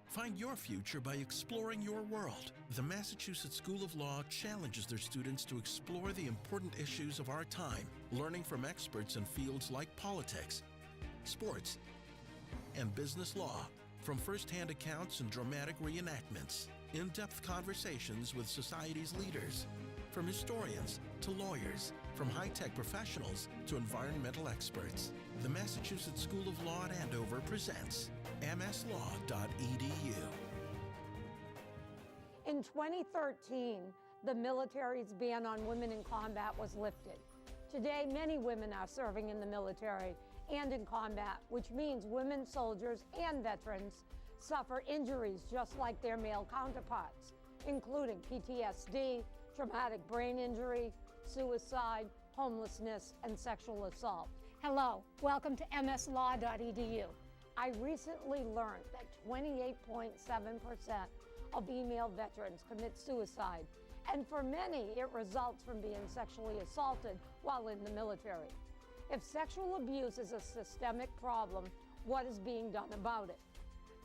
Find your future by exploring your world. The Massachusetts School of Law challenges their students to explore the important issues of our time, learning from experts in fields like politics, sports, and business law. From first-hand accounts and dramatic reenactments, in-depth conversations with society's leaders, from historians to lawyers, from high-tech professionals to environmental experts. The Massachusetts School of Law at Andover presents MSLAWTV190. In 2013, the military's ban on women in combat was lifted. Today, many women are serving in the military and in combat, which means women soldiers and veterans suffer injuries just like their male counterparts, including PTSD, traumatic brain injury, suicide, homelessness, and sexual assault. Hello, welcome to MSLAW.edu. I recently learned that 28.7% of female veterans commit suicide, and for many, it results from being sexually assaulted while in the military. If sexual abuse is a systemic problem, what is being done about it?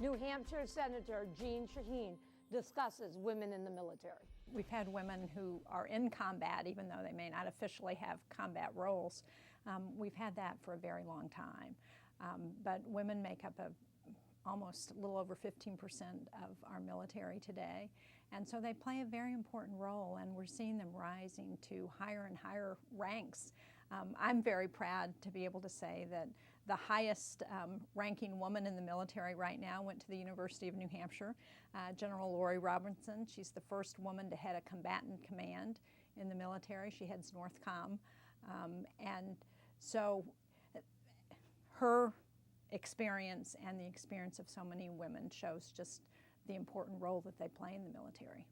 New Hampshire Senator Jeanne Shaheen discusses women in the military. We've had women who are in combat, even though they may not officially have combat roles. We've had that for a very long time. But women make up almost a little over 15% of our military today. And so they play a very important role, and we're seeing them rising to higher and higher ranks. I'm very proud to be able to say that the highest ranking woman in the military right now went to the University of New Hampshire, General Lori Robinson. She's the first woman to head a combatant command in the military. She heads NORTHCOM. And so her experience and the experience of so many women shows just the important role that they play in the military.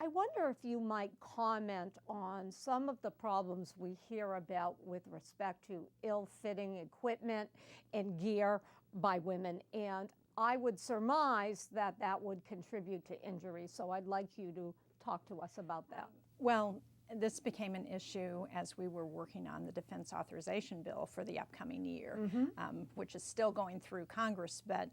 I wonder if you might comment on some of the problems we hear about with respect to ill-fitting equipment and gear by women, and I would surmise that that would contribute to injury, so I'd like you to talk to us about that. Well, this became an issue as we were working on the Defense Authorization Bill for the upcoming year, which is still going through Congress, but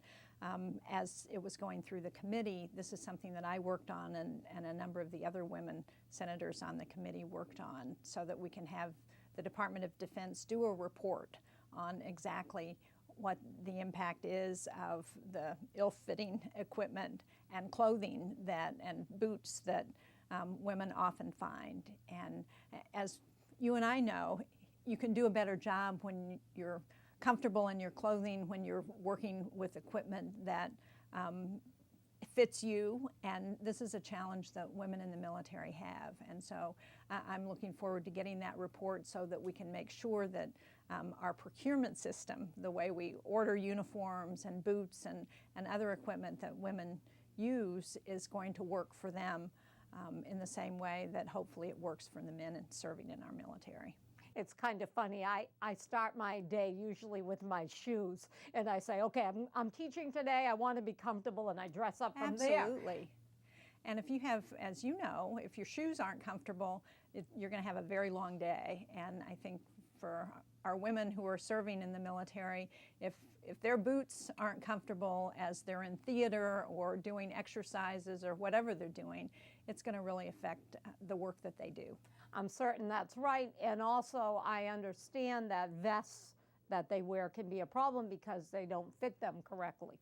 as it was going through the committee, this is something that I worked on and a number of the other women senators on the committee worked on, so that we can have the Department of Defense do a report on exactly what the impact is of the ill-fitting equipment and clothing and boots that women often find. And as you and I know, you can do a better job when you're comfortable in your clothing, when you're working with equipment that fits you, and this is a challenge that women in the military have. And so I'm looking forward to getting that report so that we can make sure that our procurement system, the way we order uniforms and boots and other equipment that women use, is going to work for them in the same way that hopefully it works for the men serving in our military. It's kind of funny. I start my day usually with my shoes, and I say, okay, I'm teaching today, I want to be comfortable, and I dress up from there. Absolutely. And if you have, as you know, if your shoes aren't comfortable, you're going to have a very long day. And I think for our women who are serving in the military, if their boots aren't comfortable as they're in theater or doing exercises or whatever they're doing, it's going to really affect the work that they do. I'm certain that's right. And also I understand that vests that they wear can be a problem because they don't fit them correctly.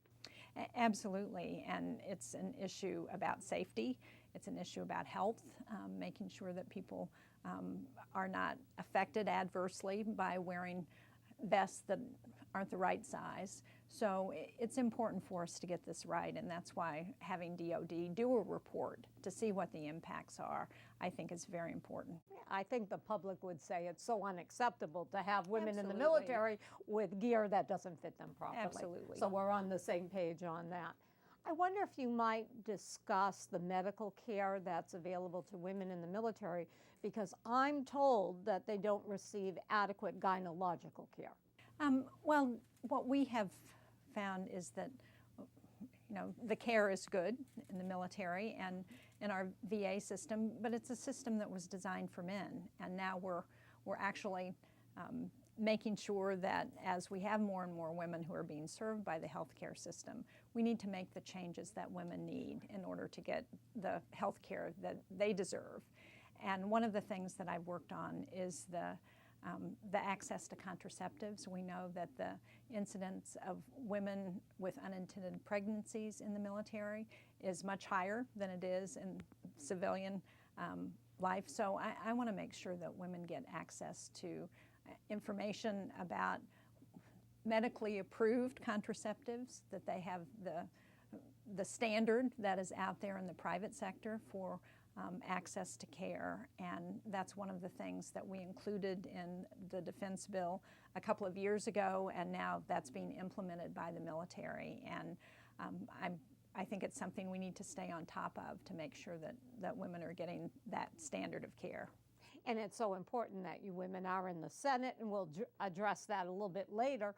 Absolutely, and it's an issue about safety. It's an issue about health, making sure that people are not affected adversely by wearing vests that aren't the right size. So it's important for us to get this right, and that's why having DOD do a report to see what the impacts are, I think is very important. I think the public would say it's so unacceptable to have women in the military with gear that doesn't fit them properly. Absolutely. So we're on the same page on that. I wonder if you might discuss the medical care that's available to women in the military, because I'm told that they don't receive adequate gynecological care. Well, what we have found is that the care is good in the military and in our VA system, but it's a system that was designed for men, and now we're actually making sure that as we have more and more women who are being served by the healthcare system, we need to make the changes that women need in order to get the health care that they deserve. And one of the things that I've worked on is the access to contraceptives. We know that the incidence of women with unintended pregnancies in the military is much higher than it is in civilian life. So I want to make sure that women get access to information about medically approved contraceptives, that they have the standard that is out there in the private sector for access to care. And that's one of the things that we included in the defense bill a couple of years ago, and now that's being implemented by the military. And I think it's something we need to stay on top of to make sure that women are getting that standard of care. And it's so important that you women are in the Senate, and we'll address that a little bit later,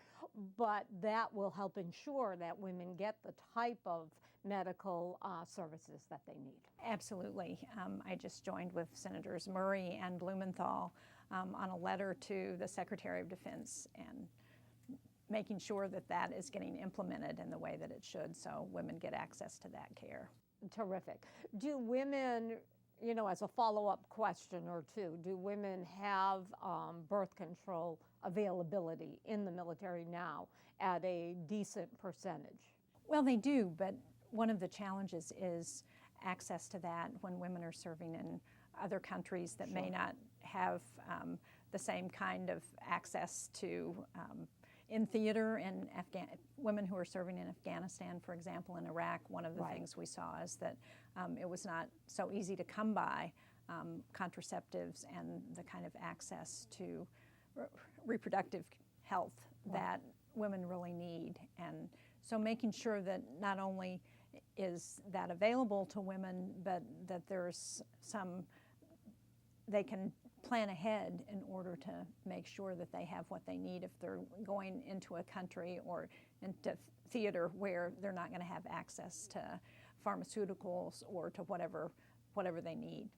but that will help ensure that women get the type of medical services that they need. Absolutely. I just joined with Senators Murray and Blumenthal on a letter to the Secretary of Defense and making sure that that is getting implemented in the way that it should, so women get access to that care. Terrific. Do women, you know, as a follow-up question or two, do women have birth control availability in the military now at a decent percentage? Well, they do, but one of the challenges is access to that when women are serving in other countries that may not have the same kind of access to in theater. And women who are serving in Afghanistan, for example, in Iraq, one of the things we saw is that it was not so easy to come by contraceptives and the kind of access to reproductive health that women really need. And so making sure that not only is that available to women, but that there's they can plan ahead in order to make sure that they have what they need if they're going into a country or into theater where they're not going to have access to pharmaceuticals or to whatever they need.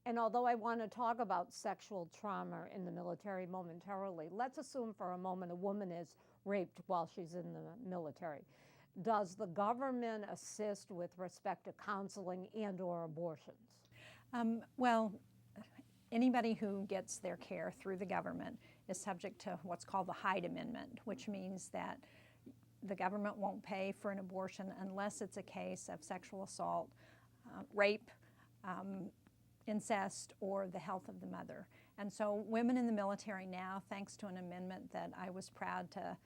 And although I want to talk about sexual trauma in the military momentarily, let's assume for a moment a woman is raped while she's in the military. Does the government assist with respect to counseling and/or abortions? Well, anybody who gets their care through the government is subject to what's called the Hyde Amendment, which means that the government won't pay for an abortion unless it's a case of sexual assault, rape, incest, or the health of the mother. And so women in the military now, thanks to an amendment that I was proud to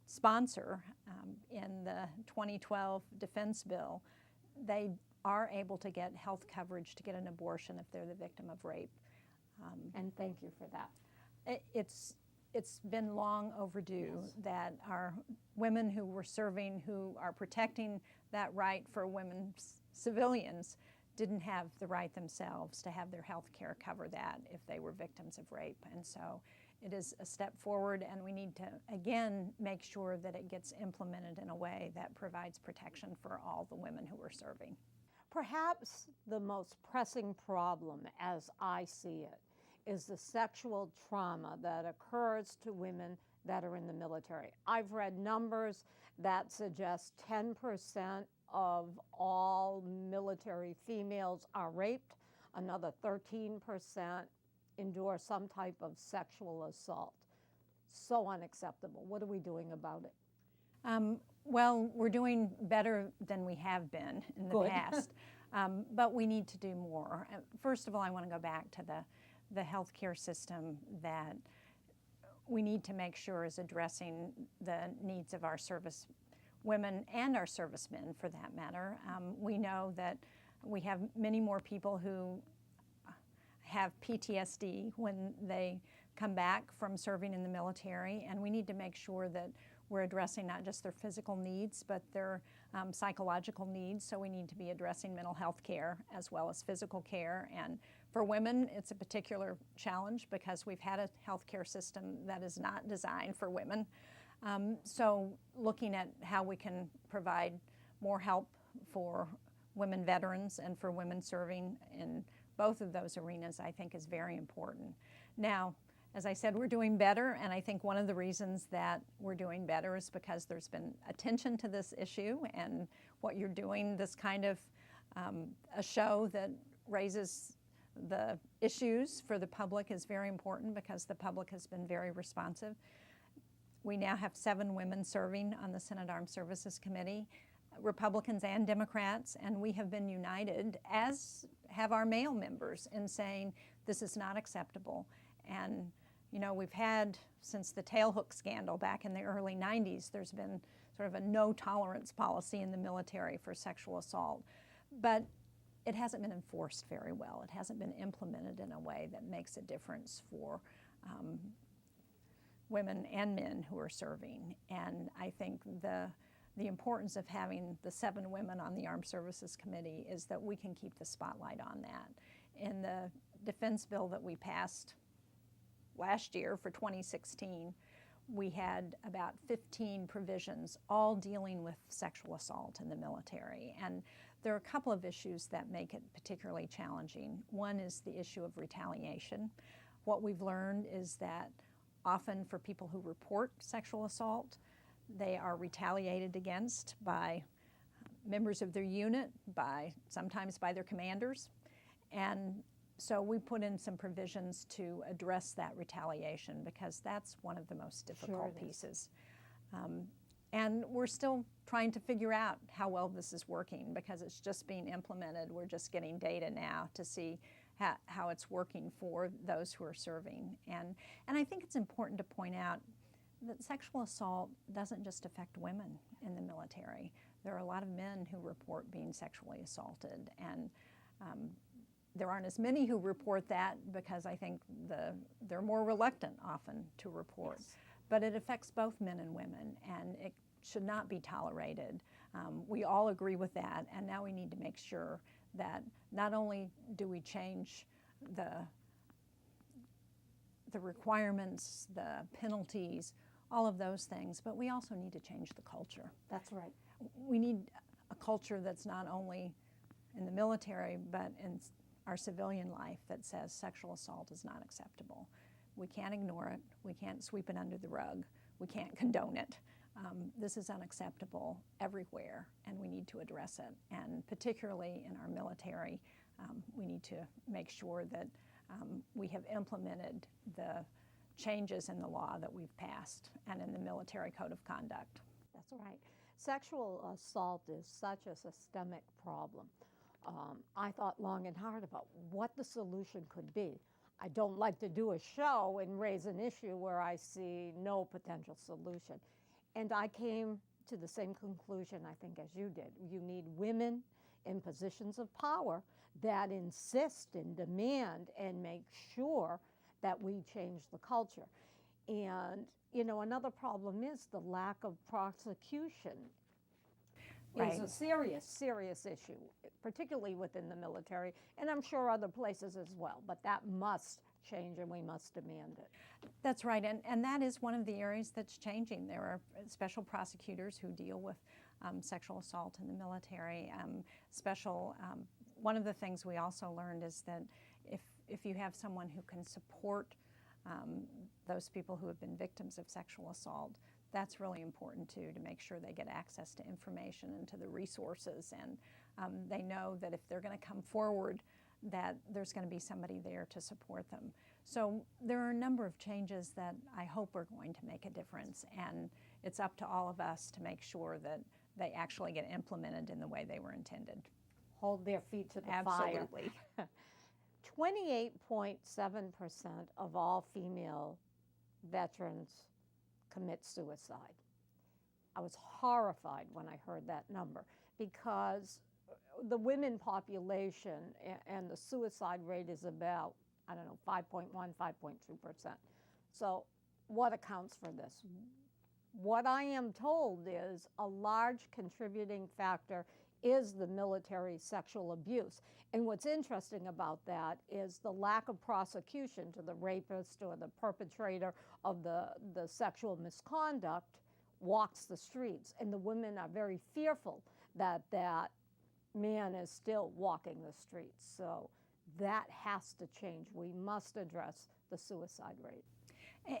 sponsor in the 2012 defense bill, they are able to get health coverage to get an abortion if they're the victim of rape. And thank you for that. It's been long overdue that our women who were serving, who are protecting that right for women civilians, didn't have the right themselves to have their health care cover that if they were victims of rape. And so it is a step forward, and we need to, again, make sure that it gets implemented in a way that provides protection for all the women who are serving. Perhaps the most pressing problem, as I see it, is the sexual trauma that occurs to women that are in the military. I've read numbers that suggest 10% of all military females are raped, another 13% endure some type of sexual assault. So unacceptable. What are we doing about it? Well, we're doing better than we have been in the past, but we need to do more. First of all, I want to go back to the healthcare system that we need to make sure is addressing the needs of our service women and our servicemen, for that matter. We know that we have many more people who have PTSD when they come back from serving in the military, and we need to make sure that we're addressing not just their physical needs, but their psychological needs. So we need to be addressing mental health care as well as physical care. And for women, it's a particular challenge because we've had a healthcare system that is not designed for women. So looking at how we can provide more help for women veterans and for women serving in both of those arenas, I think, is very important. Now, as I said, we're doing better, and I think one of the reasons that we're doing better is because there's been attention to this issue, and what you're doing, this kind of a show that raises the issues for the public is very important because the public has been very responsive. We now have 7 women serving on the Senate Armed Services Committee, Republicans and Democrats, and we have been united, as have our male members, in saying this is not acceptable. And you know, we've had, since the tailhook scandal back in the early 90s, there's been sort of a no tolerance policy in the military for sexual assault, but it hasn't been enforced very well. It hasn't been implemented in a way that makes a difference for women and men who are serving. And I think the importance of having the 7 women on the Armed Services Committee is that we can keep the spotlight on that. In the defense bill that we passed last year for 2016, we had about 15 provisions all dealing with sexual assault in the military. And there are a couple of issues that make it particularly challenging. One is the issue of retaliation. What we've learned is that often for people who report sexual assault, they are retaliated against by members of their unit, sometimes by their commanders. And so we put in some provisions to address that retaliation because that's one of the most difficult pieces. And we're still trying to figure out how well this is working because it's just being implemented. We're just getting data now to see how it's working for those who are serving. And I think it's important to point out that sexual assault doesn't just affect women in the military. There are a lot of men who report being sexually assaulted, and there aren't as many who report that because I think they're more reluctant often to report. Yes. But it affects both men and women, and it should not be tolerated. We all agree with that, and now we need to make sure that not only do we change the requirements, the penalties, all of those things, but we also need to change the culture. That's right. We need a culture that's not only in the military, but in our civilian life that says sexual assault is not acceptable. We can't ignore it. We can't sweep it under the rug. We can't condone it. This is unacceptable everywhere, and we need to address it. And particularly in our military, we need to make sure that we have implemented the changes in the law that we've passed and in the military code of conduct. That's right. Sexual assault is such a systemic problem. I thought long and hard about what the solution could be. I don't like to do a show and raise an issue where I see no potential solution. And I came to the same conclusion, I think, as you did. You need women in positions of power that insist and demand and make sure that we change the culture. And, you know, another problem is the lack of prosecution. Right. Is a serious, serious issue, particularly within the military, and I'm sure other places as well. But that must change, and we must demand it. That's right, and that is one of the areas that's changing. There are special prosecutors who deal with sexual assault in the military. One of the things we also learned is that if you have someone who can support those people who have been victims of sexual assault, that's really important too, to make sure they get access to information and to the resources, and they know that if they're going to come forward, that there's going to be somebody there to support them. So there are a number of changes that I hope are going to make a difference, and it's up to all of us to make sure that they actually get implemented in the way they were intended. Hold their feet to the fire. Absolutely. 28.7% of all female veterans commit suicide. I was horrified when I heard that number because the women population and the suicide rate is about, 5.1, 5.2%. So what accounts for this? What I am told is a large contributing factor is the military sexual abuse. And what's interesting about that is the lack of prosecution to the rapist or the perpetrator of the sexual misconduct walks the streets. And the women are very fearful that that man is still walking the streets. So that has to change. We must address the suicide rate.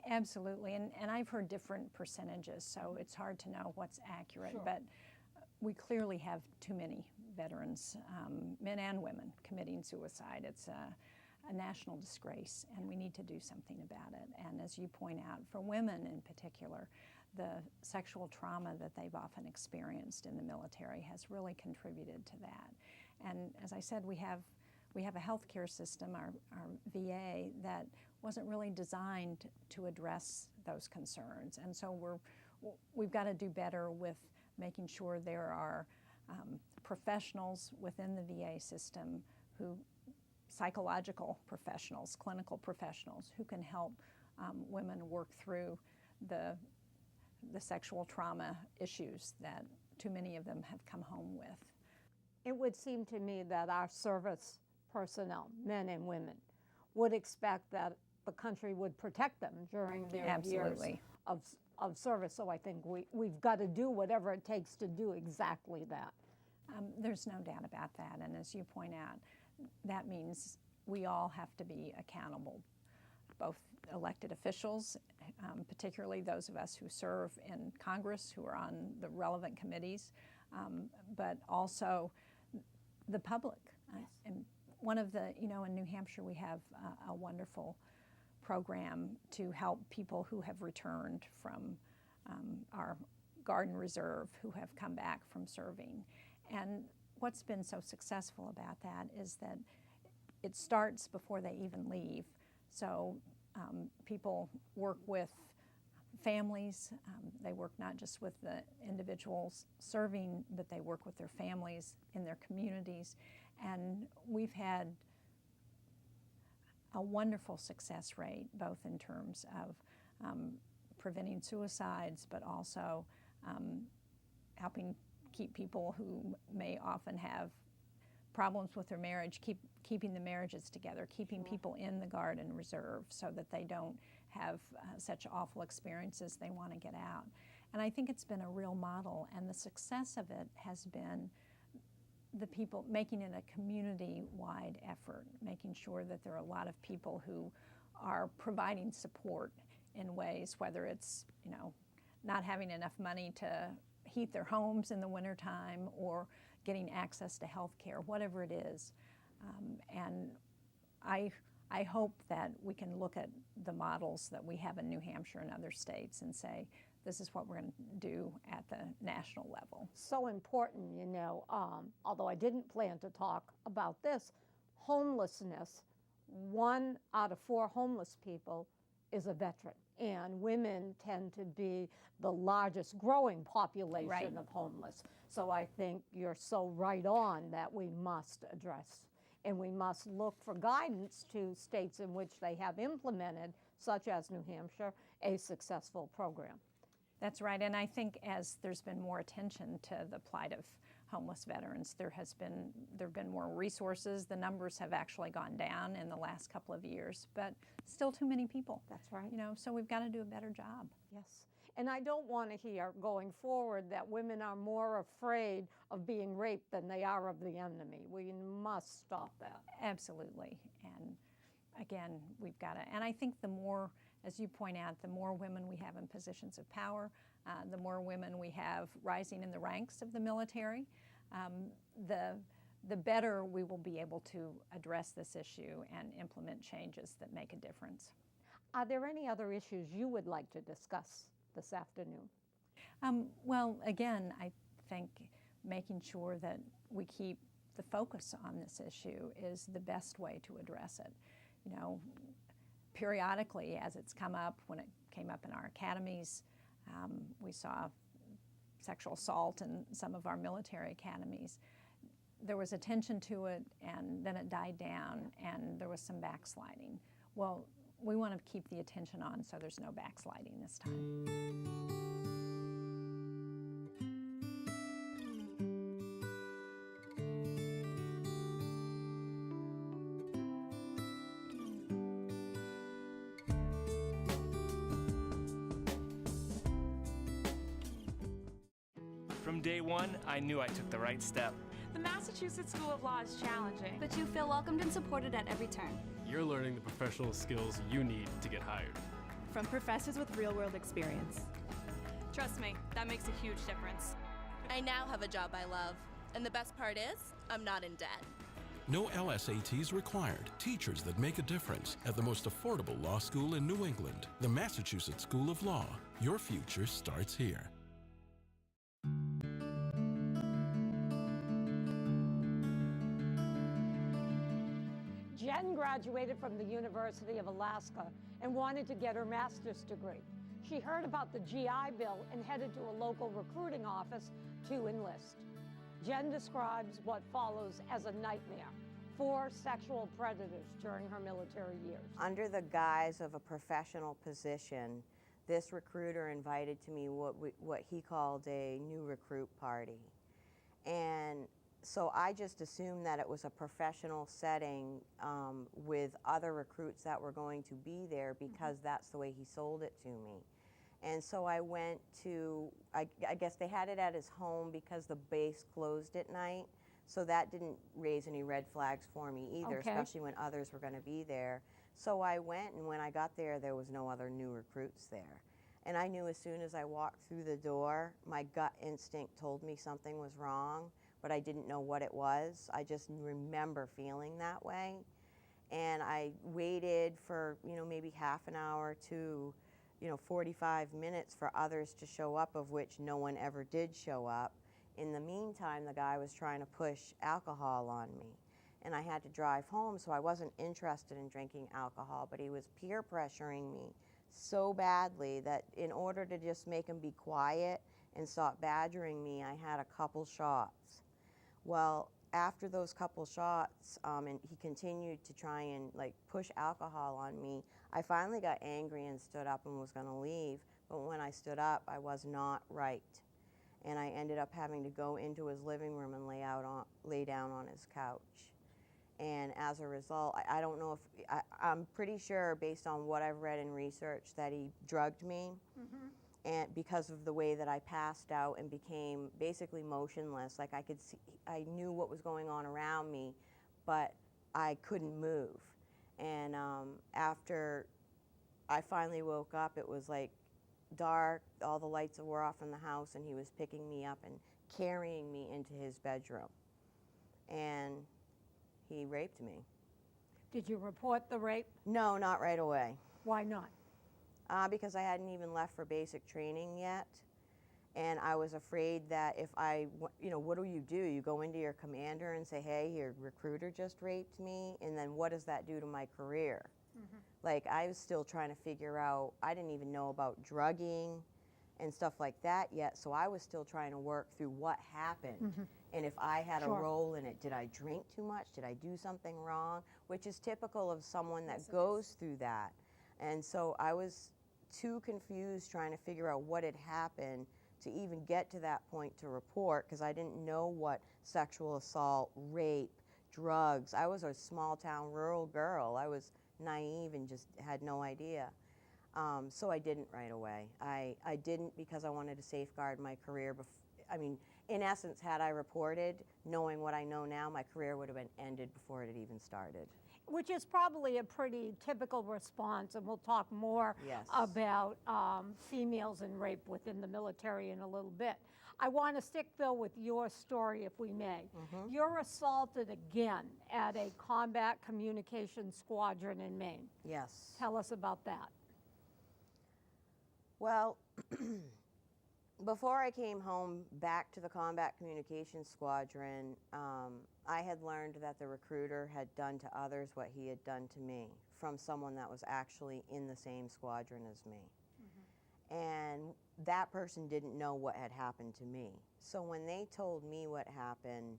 Absolutely, and I've heard different percentages, so it's hard to know what's accurate, Sure. but we clearly have too many veterans, men and women, committing suicide. It's a national disgrace, and we need to do something about it. And as you point out, for women in particular, the sexual trauma that they've often experienced in the military has really contributed to that. And as I said, we have a healthcare system, our VA, that wasn't really designed to address those concerns. And so we've got to do better with making sure there are professionals within the VA system psychological professionals, clinical professionals, who can help women work through the sexual trauma issues that too many of them have come home with. It would seem to me that our service personnel, men and women, would expect that the country would protect them during their Absolutely. years of service. So I think we've got to do whatever it takes to do exactly that. There's no doubt about that, and as you point out, that means we all have to be accountable, both elected officials, particularly those of us who serve in Congress, who are on the relevant committees, but also the public. Yes. And one of the, in New Hampshire we have a wonderful program to help people who have returned from our Guard and Reserve, who have come back from serving. And what's been so successful about that is that it starts before they even leave. So people work with families. They work not just with the individuals serving, but they work with their families in their communities. And we've had a wonderful success rate, both in terms of preventing suicides, but also helping keep people who may often have problems with their marriage, keeping the marriages together, keeping people in the Guard and Reserve so that they don't have such awful experiences they want to get out. And I think it's been a real model, and the success of it has been the people making it a community-wide effort, making sure that there are a lot of people who are providing support in ways, whether it's, not having enough money to heat their homes in the wintertime or getting access to health care, whatever it is. And I hope that we can look at the models that we have in New Hampshire and other states and say, this is what we're going to do at the national level. So important, although I didn't plan to talk about this, homelessness, 1 out of 4 homeless people is a veteran. And women tend to be the largest growing population Right. of homeless. So I think you're so right on that we must address. And we must look for guidance to states in which they have implemented, such as New Hampshire, a successful program. That's right, and I think as there's been more attention to the plight of homeless veterans, there have been more resources. The numbers have actually gone down in the last couple of years, but still too many people. That's right. So we've got to do a better job. Yes. And I don't want to hear going forward that women are more afraid of being raped than they are of the enemy. We must stop that. Absolutely, and again, we've got to, and I think the more, as you point out, the more women we have in positions of power, the more women we have rising in the ranks of the military, the better we will be able to address this issue and implement changes that make a difference. Are there any other issues you would like to discuss this afternoon? Well, again, I think making sure that we keep the focus on this issue is the best way to address it. Periodically, as it's come up, when it came up in our academies, we saw sexual assault in some of our military academies. There was attention to it, and then it died down, and there was some backsliding. Well, we want to keep the attention on so there's no backsliding this time. From day one, I knew I took the right step. The Massachusetts School of Law is challenging. But you feel welcomed and supported at every turn. You're learning the professional skills you need to get hired. from professors with real-world experience. Trust me, that makes a huge difference. I now have a job I love, and the best part is, I'm not in debt. No LSATs required. Teachers that make a difference at the most affordable law school in New England, the Massachusetts School of Law. Your future starts here. Jen graduated from the University of Alaska and wanted to get her master's degree. She heard about the GI Bill and headed to a local recruiting office to enlist. Jen describes what follows as a nightmare. 4 sexual predators during her military years. Under the guise of a professional position, this recruiter invited to me what he called a new recruit party. And so I just assumed that it was a professional setting with other recruits that were going to be there because that's the way he sold it to me. And so I went to, I guess they had it at his home because the base closed at night. So that didn't raise any red flags for me either, especially when others were going to be there. So I went, and when I got there, there was no other new recruits there. And I knew as soon as I walked through the door, my gut instinct told me something was wrong, but I didn't know what it was. I just remember feeling that way. And I waited for, maybe half an hour to, 45 minutes for others to show up, of which no one ever did show up. In the meantime, the guy was trying to push alcohol on me, and I had to drive home, so I wasn't interested in drinking alcohol, but he was peer pressuring me so badly that in order to just make him be quiet and stop badgering me, I had a couple shots. Well, after those couple shots, and he continued to try and push alcohol on me, I finally got angry and stood up and was going to leave, but when I stood up, I was not right. And I ended up having to go into his living room and lay down on his couch. And as a result, I don't know if, I'm pretty sure based on what I've read in research that he drugged me, and because of the way that I passed out and became basically motionless. Like I could see, I knew what was going on around me, but I couldn't move. And after I finally woke up, it was dark, all the lights were off in the house, and he was picking me up and carrying me into his bedroom. And he raped me. Did you report the rape? No, not right away. Why not? Because I hadn't even left for basic training yet. And I was afraid that if what do? You go into your commander and say, hey, your recruiter just raped me, and then what does that do to my career? I was still trying to figure out, I didn't even know about drugging and stuff like that yet, so I was still trying to work through what happened. And if I had a role in it, did I drink too much? Did I do something wrong? Which is typical of someone that goes through that. And so I was too confused trying to figure out what had happened to even get to that point to report, because I didn't know what sexual assault, rape, drugs. I was a small town rural girl. I was naive and just had no idea. So I didn't right away. I didn't because I wanted to safeguard my career. In essence, had I reported, knowing what I know now, my career would have been ended before it had even started. Which is probably a pretty typical response, and we'll talk more about females and rape within the military in a little bit. I want to stick, Bill, with your story, if we may. You're assaulted again at a combat communications squadron in Maine. Yes. Tell us about that. Well, before I came home back to the Combat Communications Squadron, I had learned that the recruiter had done to others what he had done to me from someone that was actually in the same squadron as me. And that person didn't know what had happened to me. So when they told me what happened,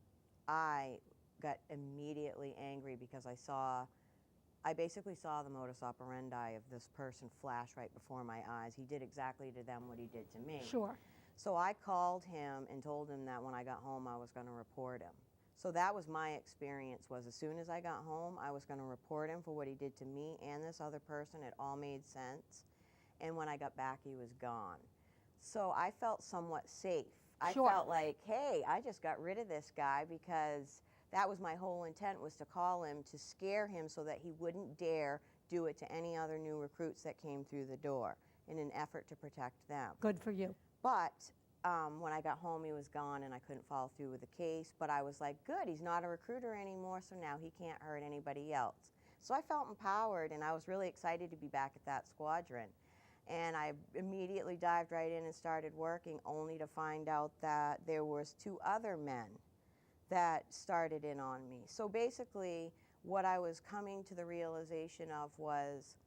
I got immediately angry because I basically saw the modus operandi of this person flash right before my eyes. He did exactly to them what he did to me. Sure. So I called him and told him that when I got home, I was going to report him. So that was my experience, was as soon as I got home, I was going to report him for what he did to me and this other person. It all made sense. And when I got back, he was gone. So I felt somewhat safe. I felt like, hey, I just got rid of this guy, because that was my whole intent, was to call him to scare him so that he wouldn't dare do it to any other new recruits that came through the door in an effort to protect them. Good for you. But when I got home, he was gone and I couldn't follow through with the case. But I was like, good, he's not a recruiter anymore, so now he can't hurt anybody else. So I felt empowered, and I was really excited to be back at that squadron. And I immediately dived right in and started working, only to find out that there was 2 other men that started in on me. So basically, what I was coming to the realization of was,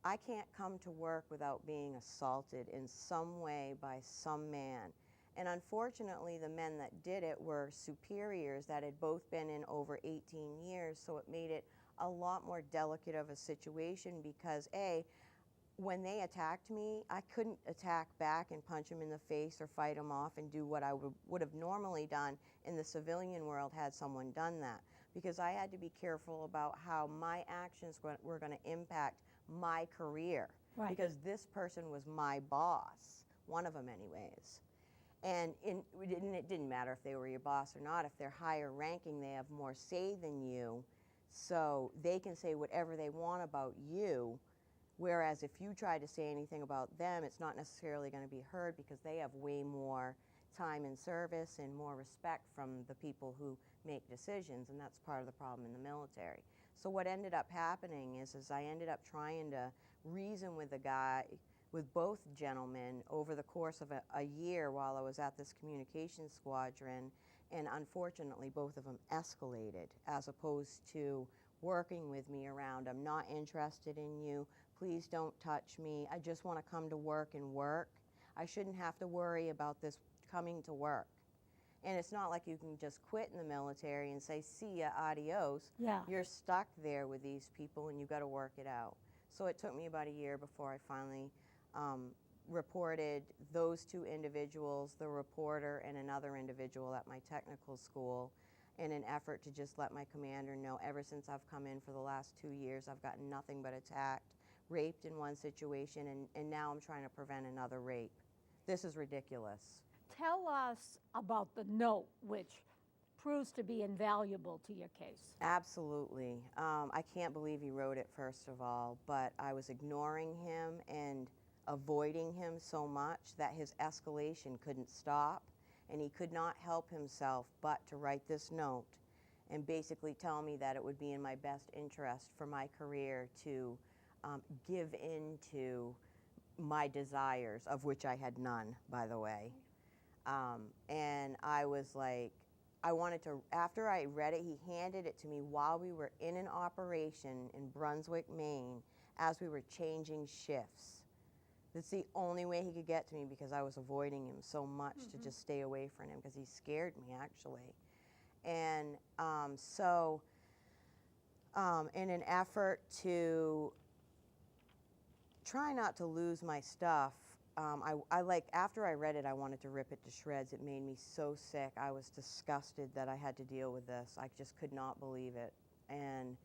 I can't come to work without being assaulted in some way by some man. And unfortunately, the men that did it were superiors that had both been in over 18 years, so it made it a lot more delicate of a situation because, A, when they attacked me, I couldn't attack back and punch them in the face or fight them off and do what I would have normally done in the civilian world had someone done that, because I had to be careful about how my actions were going to impact my career, Right. because this person was my boss, one of them anyways. And it didn't matter if they were your boss or not. If they're higher ranking, they have more say than you, so they can say whatever they want about you. Whereas if you try to say anything about them, it's not necessarily going to be heard because they have way more time in service and more respect from the people who make decisions, and that's part of the problem in the military. So what ended up happening is I ended up trying to reason with with both gentlemen over the course of a year while I was at this communications squadron, and unfortunately both of them escalated as opposed to working with me around, I'm not interested in you, please don't touch me, I just want to come to work and work. I shouldn't have to worry about this coming to work. And it's not like you can just quit in the military and say, see ya, adios. Yeah. You're stuck there with these people and you've got to work it out. So it took me about a year before I finally reported those 2 individuals, the reporter and another individual at my technical school, in an effort to just let my commander know, ever since I've come in for the last 2 years, I've gotten nothing but attacked, raped in one situation, and now I'm trying to prevent another rape. This is ridiculous. Tell us about the note, which proves to be invaluable to your case. Absolutely. I can't believe he wrote it, first of all, but I was ignoring him and avoiding him so much that his escalation couldn't stop, and he could not help himself but to write this note and basically tell me that it would be in my best interest for my career to give in to my desires, of which I had none, by the way. And I was like, I wanted to, after I read it, he handed it to me while we were in an operation in Brunswick, Maine, as we were changing shifts. That's the only way he could get to me because I was avoiding him so much to just stay away from him because he scared me, actually. And in an effort to try not to lose my stuff, after I read it, I wanted to rip it to shreds. It made me so sick. I was disgusted that I had to deal with this. I just could not believe it. And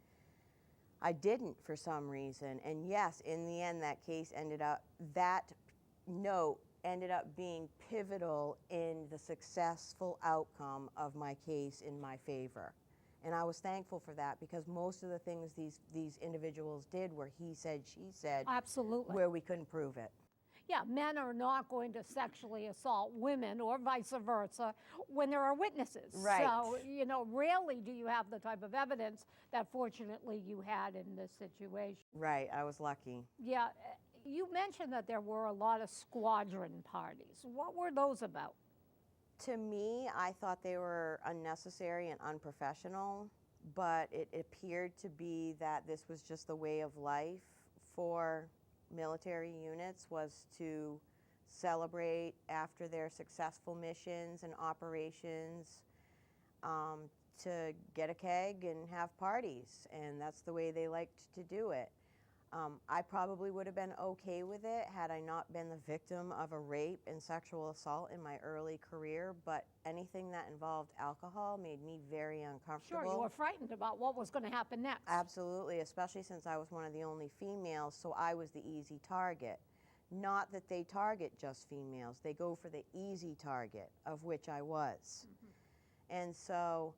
I didn't for some reason. And yes, in the end, that note ended up being pivotal in the successful outcome of my case in my favor. And I was thankful for that because most of the things these individuals did were he said, she said, Absolutely. where we couldn't prove it. Yeah, men are not going to sexually assault women or vice versa when there are witnesses. Right. So, rarely do you have the type of evidence that fortunately you had in this situation. Right, I was lucky. Yeah, you mentioned that there were a lot of squadron parties. What were those about? To me, I thought they were unnecessary and unprofessional, but it appeared to be that this was just the way of life for military units, was to celebrate after their successful missions and operations, to get a keg and have parties, and that's the way they liked to do it. I probably would have been okay with it had I not been the victim of a rape and sexual assault in my early career, but anything that involved alcohol made me very uncomfortable. Sure, you were frightened about what was going to happen next. Absolutely, especially since I was one of the only females, so I was the easy target. Not that they target just females, they go for the easy target, of which I was. And so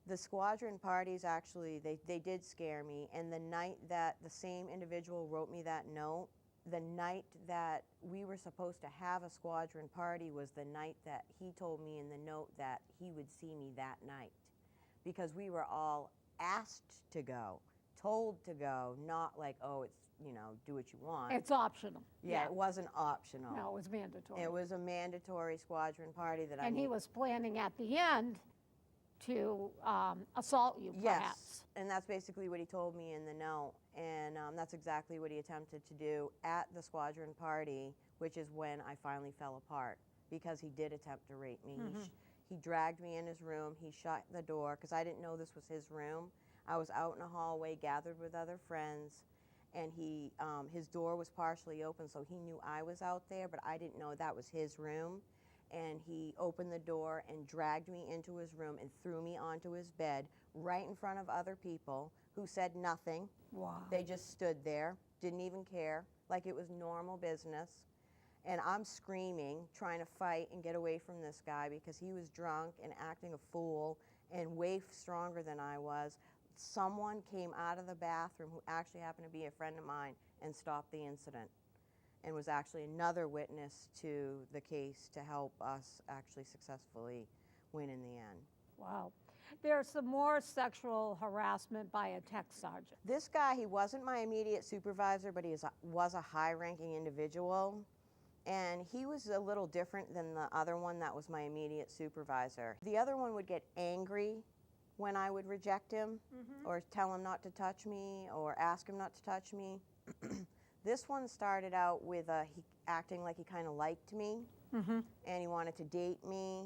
The squadron parties actually, they did scare me. And the night that the same individual wrote me that note, the night that we were supposed to have a squadron party was the night that he told me in the note that he would see me that night. Because we were all asked to go, told to go, not like, oh, it's, you know, do what you want. It's optional. Yeah, it wasn't optional. No, it was mandatory. It was a mandatory squadron party that and he was planning at the end to assault you, perhaps. Yes, and that's basically what he told me in the note, and that's exactly what he attempted to do at the squadron party, which is when I finally fell apart, because he did attempt to rape me. He dragged me in his room, he shut the door, because I didn't know this was his room. I was out in a hallway, gathered with other friends, and his door was partially open, so he knew I was out there, but I didn't know that was his room. And he opened the door and dragged me into his room and threw me onto his bed right in front of other people who said nothing. Wow. They just stood there, didn't even care, like it was normal business. And I'm screaming, trying to fight and get away from this guy because he was drunk and acting a fool and way stronger than I was. Someone came out of the bathroom who actually happened to be a friend of mine and stopped the incident, and was actually another witness to the case to help us actually successfully win in the end. Wow. There's some more sexual harassment by a tech sergeant. This guy, he wasn't my immediate supervisor, but he was a high-ranking individual, and he was a little different than the other one that was my immediate supervisor. The other one would get angry when I would reject him or tell him not to touch me or ask him not to touch me. This one started out with he acting like he kind of liked me, and he wanted to date me,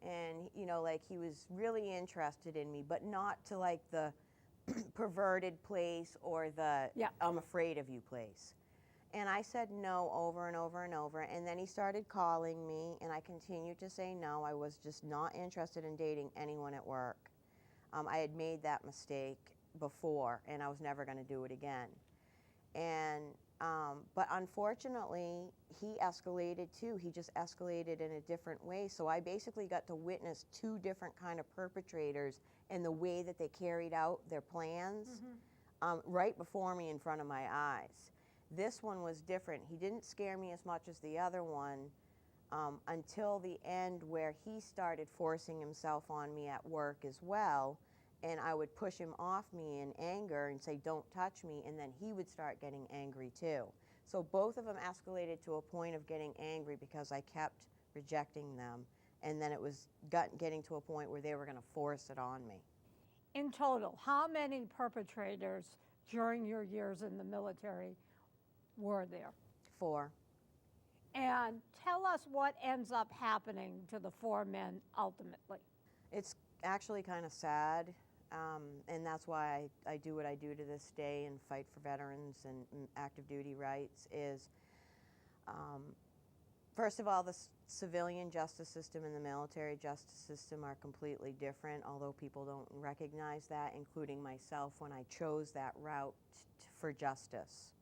and you know, like he was really interested in me, but not to like the perverted place or the I'm afraid of you place. And I said no over and over and over, and then he started calling me, and I continued to say no. I was just not interested in dating anyone at work. I had made that mistake before, and I was never going to do it again. And but unfortunately, he escalated too. He just escalated in a different way. So I basically got to witness two different kind of perpetrators and the way that they carried out their plans right before me in front of my eyes. This one was different. He didn't scare me as much as the other one until the end, where he started forcing himself on me at work as well. And I would push him off me in anger and say, don't touch me, and then he would start getting angry too. So both of them escalated to a point of getting angry because I kept rejecting them, and then it was getting to a point where they were going to force it on me. In total, how many perpetrators during your years in the military were there? 4. And tell us what ends up happening to the 4 men ultimately. It's actually kind of sad. And that's why I do what I do to this day and fight for veterans and active duty rights is, first of all, the civilian justice system and the military justice system are completely different, although people don't recognize that, including myself when I chose that route for justice.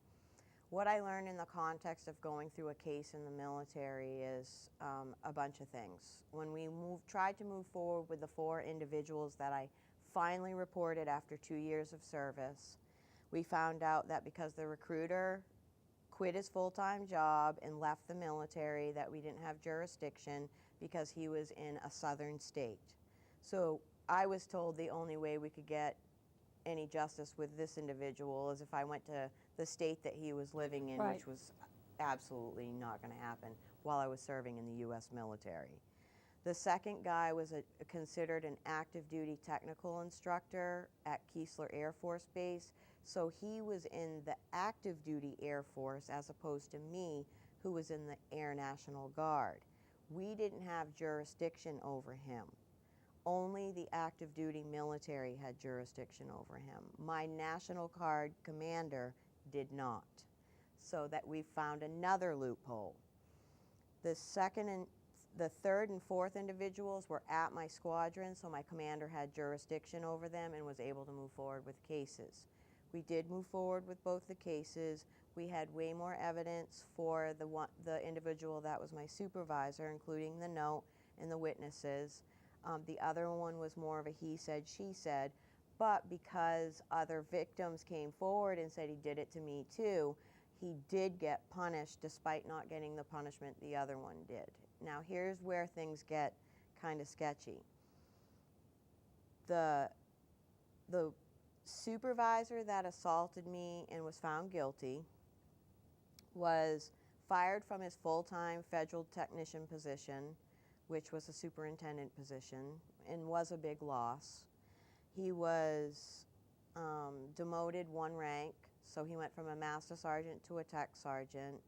What I learned in the context of going through a case in the military is a bunch of things. When we tried to move forward with the 4 individuals that I finally reported after 2 years of service, we found out that because the recruiter quit his full-time job and left the military, that we didn't have jurisdiction because he was in a southern state. So I was told the only way we could get any justice with this individual is if I went to the state that he was living in, which was absolutely not going to happen while I was serving in the U.S. military. The second guy was considered an active duty technical instructor at Keesler Air Force Base, so he was in the active duty Air Force as opposed to me, who was in the Air National Guard. We didn't have jurisdiction over him. Only the active duty military had jurisdiction over him. My National Guard commander did not. So that we found another loophole. The third and fourth individuals were at my squadron, so my commander had jurisdiction over them and was able to move forward with cases. We did move forward with both the cases. We had way more evidence for the individual that was my supervisor, including the note and the witnesses. The other one was more of a he said, she said. But because other victims came forward and said he did it to me too, he did get punished despite not getting the punishment the other one did. Now here's where things get kind of sketchy. The supervisor that assaulted me and was found guilty was fired from his full-time federal technician position, which was a superintendent position, and was a big loss. He was demoted one rank, so he went from a master sergeant to a tech sergeant,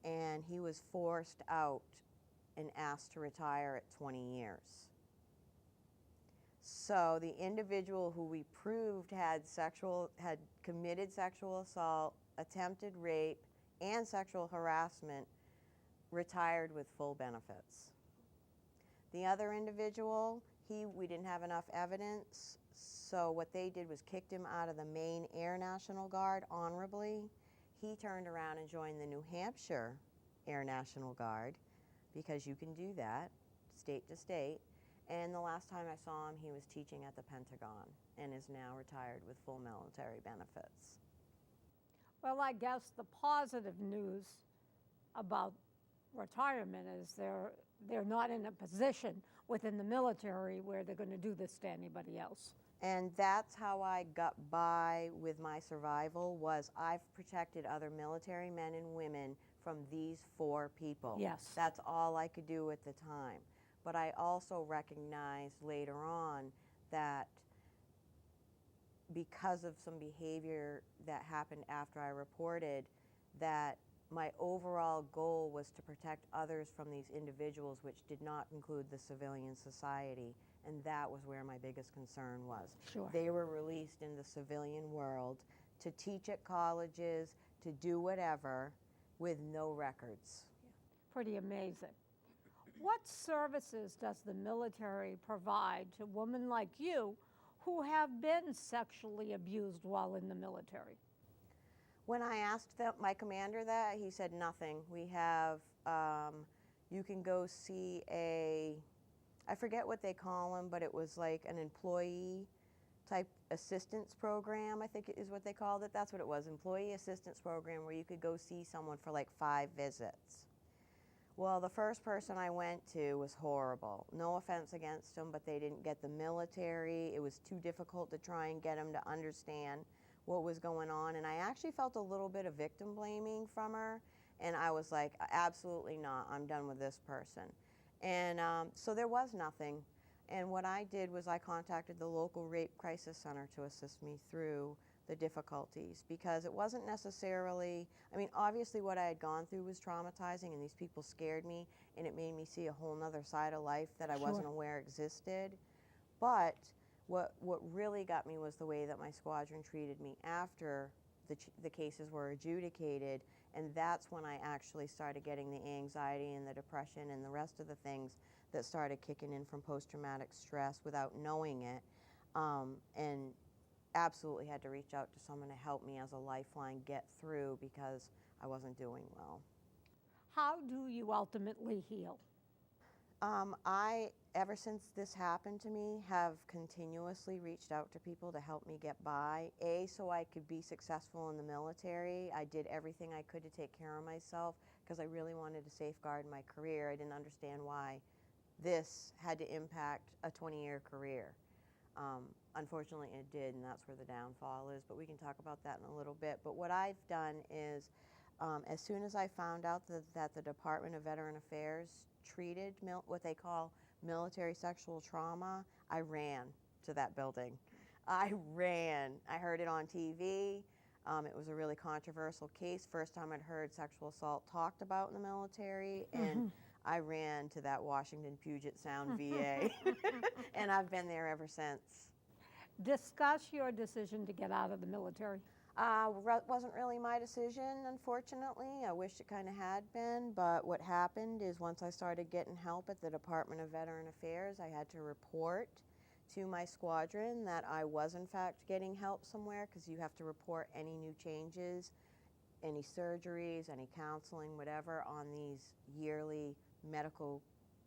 and he was forced out and asked to retire at 20 years. So the individual who we proved had committed sexual assault, attempted rape, and sexual harassment retired with full benefits. The other individual, we didn't have enough evidence, so what they did was kicked him out of the Maine Air National Guard honorably. He turned around and joined the New Hampshire Air National Guard, because you can do that, state to state. And the last time I saw him, he was teaching at the Pentagon and is now retired with full military benefits. Well, I guess the positive news about retirement is they're not in a position within the military where they're going to do this to anybody else. And that's how I got by with my survival, was I've protected other military men and women from these 4 people. Yes. That's all I could do at the time. But I also recognized later on that because of some behavior that happened after I reported, that my overall goal was to protect others from these individuals, which did not include the civilian society. And that was where my biggest concern was. Sure. They were released in the civilian world to teach at colleges, to do whatever, with no records. Pretty amazing. What services does the military provide to women like you who have been sexually abused while in the military? When I asked my commander that, he said nothing. We have, you can go see I forget what they call them, but it was like an employee type assistance program, I think is what they called it. That's what it was, employee assistance program, where you could go see someone for like 5 visits. Well, the first person I went to was horrible. No offense against them, but they didn't get the military. It was too difficult to try and get them to understand what was going on. And I actually felt a little bit of victim blaming from her. And I was like, absolutely not. I'm done with this person. And so there was nothing. And what I did was I contacted the local rape crisis center to assist me through the difficulties, because it wasn't necessarily, I mean, obviously what I had gone through was traumatizing, and these people scared me, and it made me see a whole nother side of life that I wasn't aware existed. But what really got me was the way that my squadron treated me after the cases were adjudicated, and that's when I actually started getting the anxiety and the depression and the rest of the things that started kicking in from post-traumatic stress without knowing it, and absolutely had to reach out to someone to help me as a lifeline get through, because I wasn't doing well. How do you ultimately heal? I, ever since this happened to me, have continuously reached out to people to help me get by. So I could be successful in the military. I did everything I could to take care of myself because I really wanted to safeguard my career. I didn't understand why this had to impact a 20-year career. Unfortunately, it did, and that's where the downfall is, but we can talk about that in a little bit. But what I've done is, as soon as I found out that the Department of Veteran Affairs treated what they call military sexual trauma, I ran to that building. I ran. I heard it on TV. It was a really controversial case. First time I'd heard sexual assault talked about in the military, and I ran to that Washington Puget Sound VA, and I've been there ever since. Discuss your decision to get out of the military. Wasn't really my decision, unfortunately. I wish it kind of had been, but what happened is once I started getting help at the Department of Veteran Affairs, I had to report to my squadron that I was in fact getting help somewhere, because you have to report any new changes, any surgeries, any counseling, whatever, on these yearly medical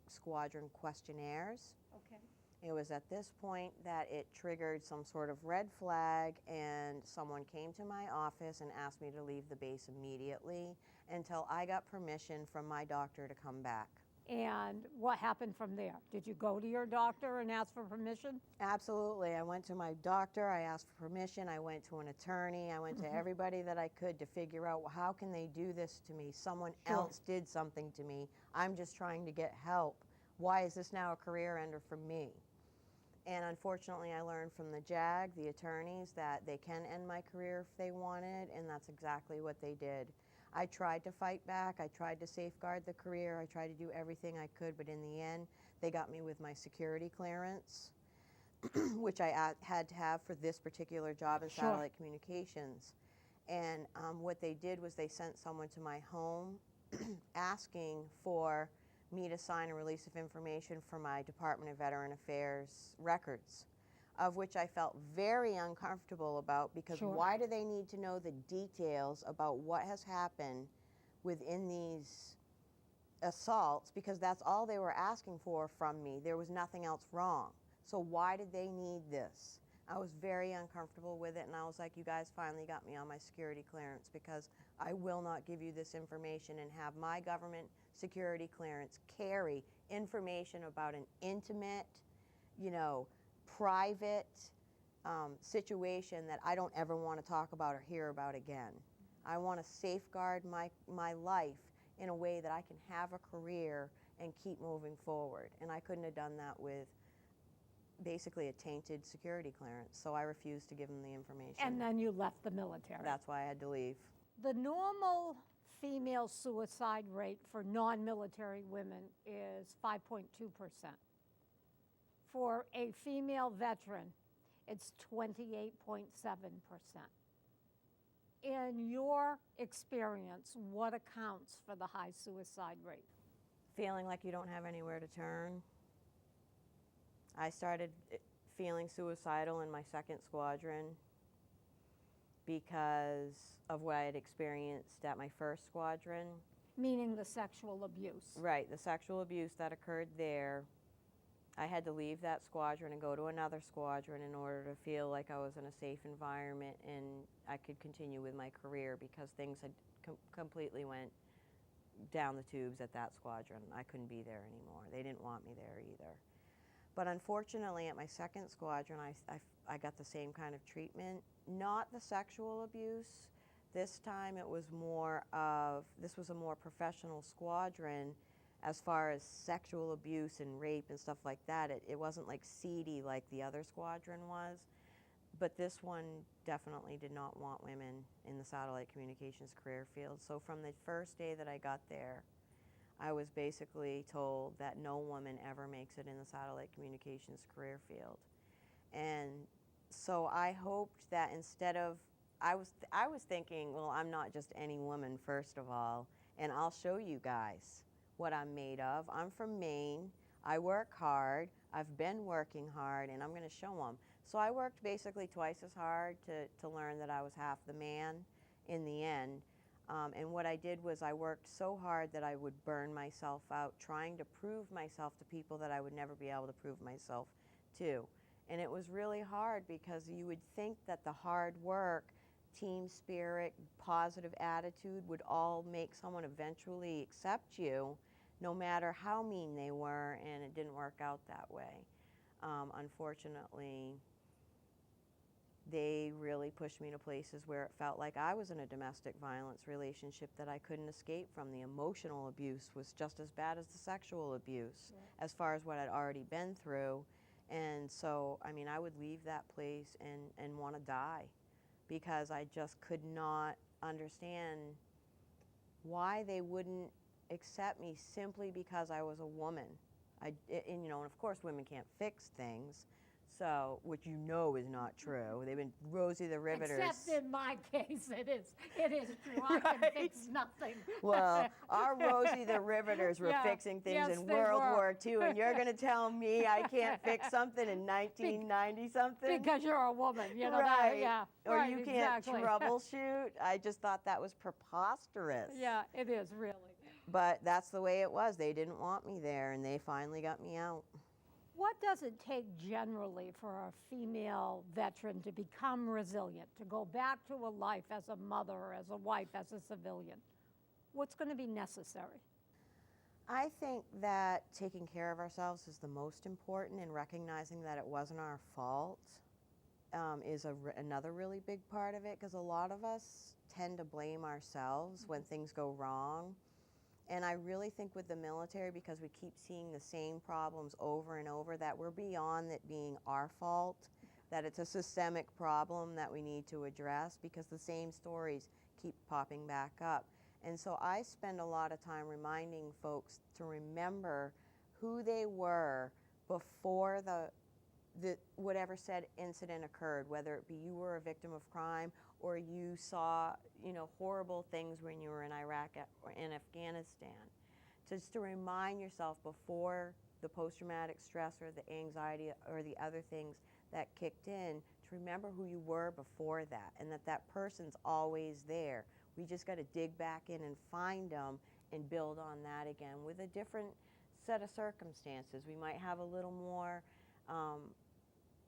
squadron questionnaires. Okay. It was at this point that it triggered some sort of red flag, and someone came to my office and asked me to leave the base immediately until I got permission from my doctor to come back. And what happened from there? Did you go to your doctor and ask for permission? Absolutely. I went to my doctor, I asked for permission, I went to an attorney, I went to everybody that I could to figure out, well, how can they do this to me? Someone else did something to me. I'm just trying to get help. Why is this now a career ender for me? And unfortunately, I learned from the JAG, the attorneys, that they can end my career if they wanted, and that's exactly what they did. I tried to fight back, I tried to safeguard the career, I tried to do everything I could, but in the end, they got me with my security clearance, which I had to have for this particular job in satellite communications. And what they did was they sent someone to my home asking for me to sign a release of information for my Department of Veteran Affairs records, of which I felt very uncomfortable about, because why do they need to know the details about what has happened within these assaults? Because that's all they were asking for from me. There was nothing else wrong. So why did they need this? I was very uncomfortable with it, and I was like, you guys finally got me on my security clearance, because I will not give you this information and have my government security clearance carry information about an intimate, private situation that I don't ever want to talk about or hear about again. I want to safeguard my life in a way that I can have a career and keep moving forward. And I couldn't have done that with basically a tainted security clearance, so I refused to give them the information. And then you left the military. That's why I had to leave. The normal female suicide rate for non-military women is 5.2%. For a female veteran, it's 28.7%. In your experience, what accounts for the high suicide rate? Feeling like you don't have anywhere to turn. I started feeling suicidal in my second squadron because of what I had experienced at my first squadron. Meaning the sexual abuse. Right, the sexual abuse that occurred there. I had to leave that squadron and go to another squadron in order to feel like I was in a safe environment and I could continue with my career, because things had completely went down the tubes at that squadron. I couldn't be there anymore. They didn't want me there either. But unfortunately, at my second squadron, I got the same kind of treatment. Not the sexual abuse. This time it was this was a more professional squadron as far as sexual abuse and rape and stuff like that. It wasn't like seedy like the other squadron was. But this one definitely did not want women in the satellite communications career field. So from the first day that I got there, I was basically told that no woman ever makes it in the satellite communications career field. And so I hoped that instead of, I was thinking, well, I'm not just any woman, first of all, and I'll show you guys what I'm made of. I'm from Maine, I work hard, I've been working hard, and I'm gonna show them. So I worked basically twice as hard to learn that I was half the man in the end. And what I did was I worked so hard that I would burn myself out trying to prove myself to people that I would never be able to prove myself to. And it was really hard, because you would think that the hard work, team spirit, positive attitude would all make someone eventually accept you, no matter how mean they were, and it didn't work out that way. Unfortunately, they really pushed me to places where it felt like I was in a domestic violence relationship that I couldn't escape from. The emotional abuse was just as bad as the sexual abuse, as far as what I'd already been through. And so, I mean, I would leave that place and want to die, because I just could not understand why they wouldn't accept me simply because I was a woman. And of course women can't fix things, so, which is not true. They've been Rosie the Riveters. Except in my case, it is true. I can fix nothing. Well, our Rosie the Riveters were fixing things in World War II, and you're going to tell me I can't fix something in 1990 something? Because you're a woman, right. That, or right, you can't exactly. troubleshoot. I just thought that was preposterous. Yeah, it is really. But that's the way it was. They didn't want me there, and they finally got me out. What does it take generally for a female veteran to become resilient, to go back to a life as a mother, as a wife, as a civilian? What's going to be necessary? I think that taking care of ourselves is the most important, and recognizing that it wasn't our fault is another really big part of it, because a lot of us tend to blame ourselves when things go wrong. And I really think with the military, because we keep seeing the same problems over and over, that we're beyond it being our fault, that it's a systemic problem that we need to address, because the same stories keep popping back up. And so I spend a lot of time reminding folks to remember who they were before the whatever said incident occurred, whether it be you were a victim of crime or you saw, horrible things when you were in Iraq or in Afghanistan. Just to remind yourself before the post-traumatic stress or the anxiety or the other things that kicked in, to remember who you were before that, and that person's always there. We just got to dig back in and find them and build on that again with a different set of circumstances. We might have a little more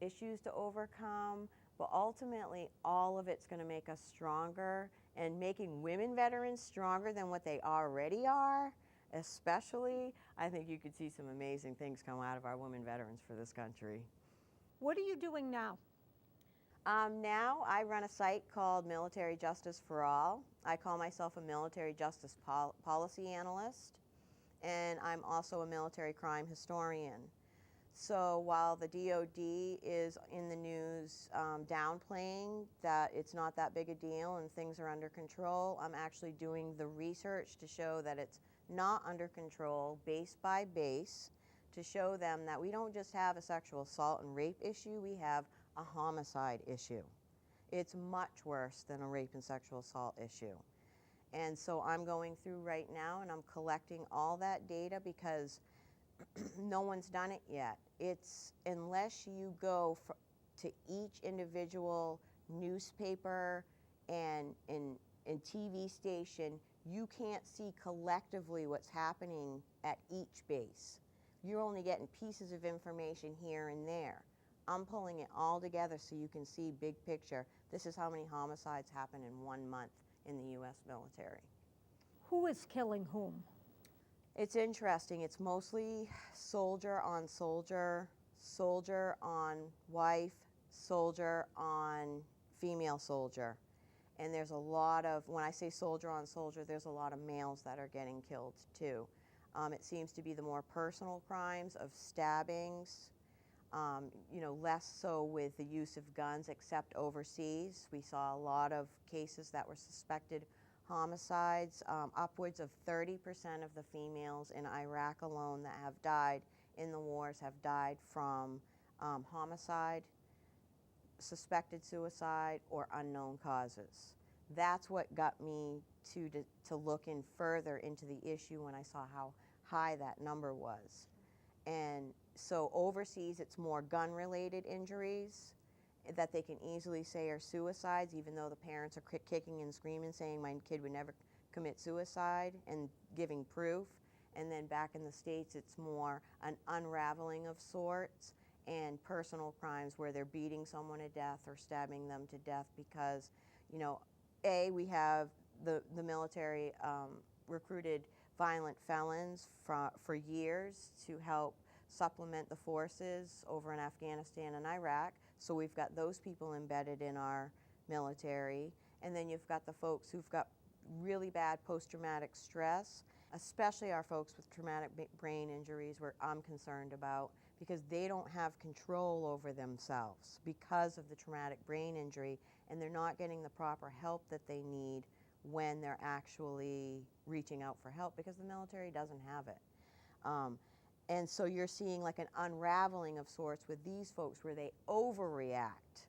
issues to overcome, but ultimately all of it's going to make us stronger, and making women veterans stronger than what they already are, especially, I think you could see some amazing things come out of our women veterans for this country. What are you doing now? Now I run a site called Military Justice for All. I call myself a military justice policy analyst, and I'm also a military crime historian. So while the DOD is in the news downplaying that it's not that big a deal and things are under control, I'm actually doing the research to show that it's not under control, base by base, to show them that we don't just have a sexual assault and rape issue, we have a homicide issue. It's much worse than a rape and sexual assault issue. And so I'm going through right now and I'm collecting all that data, because no one's done it yet. It's unless you go to each individual newspaper and TV station, you can't see collectively what's happening at each base. You're only getting pieces of information here and there. I'm pulling it all together so you can see big picture. This is how many homicides happen in 1 month in the U.S. military. Who is killing whom? It's interesting. It's mostly soldier on soldier, soldier on wife, soldier on female soldier. And there's a lot of, when I say soldier on soldier, there's a lot of males that are getting killed too. It seems to be the more personal crimes of stabbings, less so with the use of guns except overseas. We saw a lot of cases that were suspected homicides. Upwards of 30% of the females in Iraq alone that have died in the wars have died from homicide, suspected suicide, or unknown causes. That's what got me to look in further into the issue when I saw how high that number was. And so overseas, it's more gun-related injuries that they can easily say are suicides, even though the parents are kicking and screaming, saying my kid would never commit suicide, and giving proof. And then back in the States, it's more an unraveling of sorts and personal crimes where they're beating someone to death or stabbing them to death because, we have the military recruited violent felons for years to help supplement the forces over in Afghanistan and Iraq. So we've got those people embedded in our military. And then you've got the folks who've got really bad post-traumatic stress, especially our folks with traumatic brain injuries, where I'm concerned about, because they don't have control over themselves because of the traumatic brain injury, and they're not getting the proper help that they need when they're actually reaching out for help, because the military doesn't have it. And so you're seeing like an unraveling of sorts with these folks where they overreact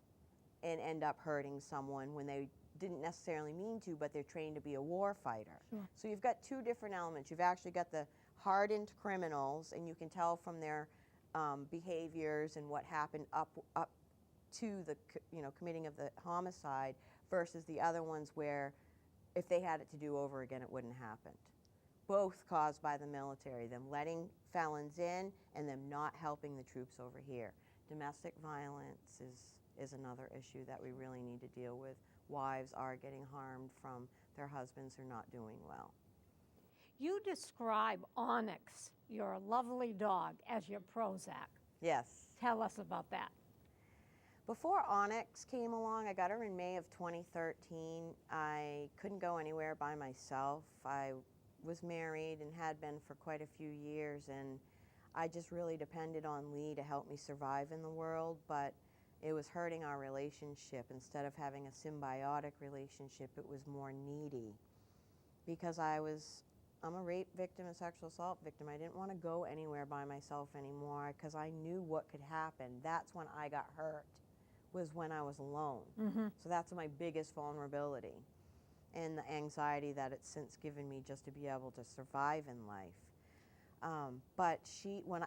and end up hurting someone when they didn't necessarily mean to, but they're trained to be a war fighter. Sure. So you've got two different elements. You've actually got the hardened criminals, and you can tell from their behaviors and what happened up to the committing of the homicide, versus the other ones where if they had it to do over again, it wouldn't happen. both caused by the military, them letting felons in and them not helping the troops over here. Domestic violence is another issue that we really need to deal with. Wives are getting harmed from their husbands who are not doing well. You describe Onyx, your lovely dog, as your Prozac. Yes. Tell us about that. Before Onyx came along, I got her in May of 2013. I couldn't go anywhere by myself. I was married and had been for quite a few years, and I just really depended on Lee to help me survive in the world, but it was hurting our relationship. Instead of having a symbiotic relationship, it was more needy, because I'm a rape victim and sexual assault victim. I didn't want to go anywhere by myself anymore because I knew what could happen. That's when I got hurt, was when I was alone. So that's my biggest vulnerability, and the anxiety that it's since given me just to be able to survive in life. But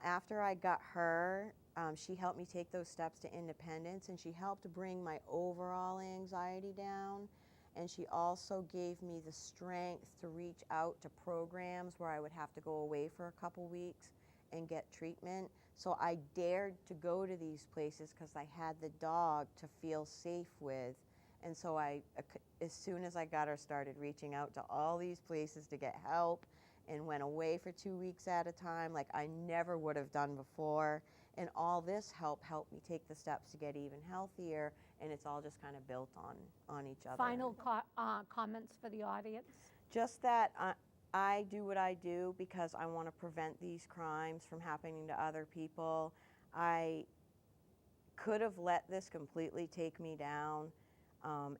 after I got her, she helped me take those steps to independence, and she helped to bring my overall anxiety down. And she also gave me the strength to reach out to programs where I would have to go away for a couple weeks and get treatment. So I dared to go to these places because I had the dog to feel safe with. And so as soon as I got her, started reaching out to all these places to get help, and went away for 2 weeks at a time like I never would have done before. And all this helped me take the steps to get even healthier, and it's all just kind of built on each other. Final comments for the audience? Just that I do what I do because I want to prevent these crimes from happening to other people. I could have let this completely take me down